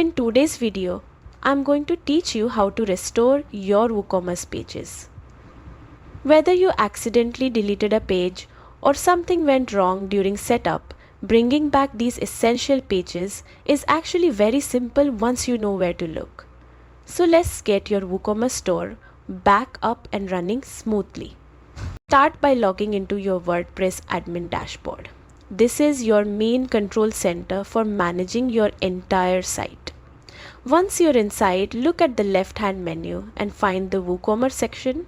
In today's video, I'm going to teach you how to restore your WooCommerce pages. Whether you accidentally deleted a page or something went wrong during setup, bringing back these essential pages is actually very simple once you know where to look. So let's get your WooCommerce store back up and running smoothly. Start by logging into your WordPress admin dashboard. This is your main control center for managing your entire site. Once you're inside, look at the left-hand menu and find the WooCommerce section.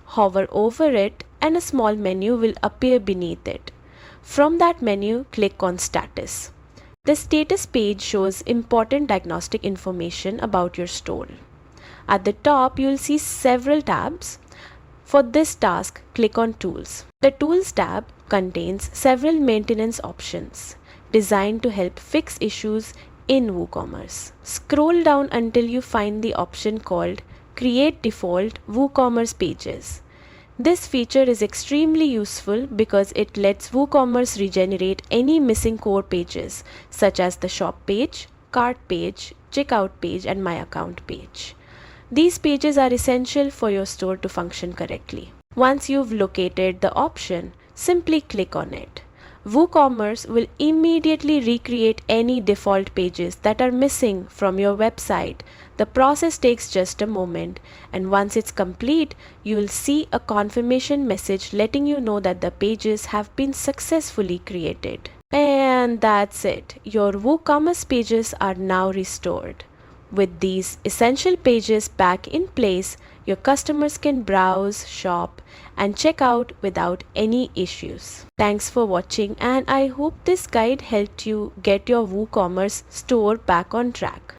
Hover over it and a small menu will appear beneath it. From that menu, click on Status. The status page shows important diagnostic information about your store. At the top, you'll see several tabs. For this task, click on Tools. The Tools tab contains several maintenance options designed to help fix issues in WooCommerce. Scroll down until you find the option called Create Default WooCommerce Pages. This feature is extremely useful because it lets WooCommerce regenerate any missing core pages such as the shop page, cart page, checkout page, and my account page. These pages are essential for your store to function correctly. Once you've located the option, simply click on it. WooCommerce will immediately recreate any default pages that are missing from your website. The process takes just a moment, and once it's complete, you will see a confirmation message letting you know that the pages have been successfully created. And that's it. Your WooCommerce pages are now restored. With these essential pages back in place, your customers can browse, shop, and check out without any issues. Thanks for watching, and I hope this guide helped you get your WooCommerce store back on track.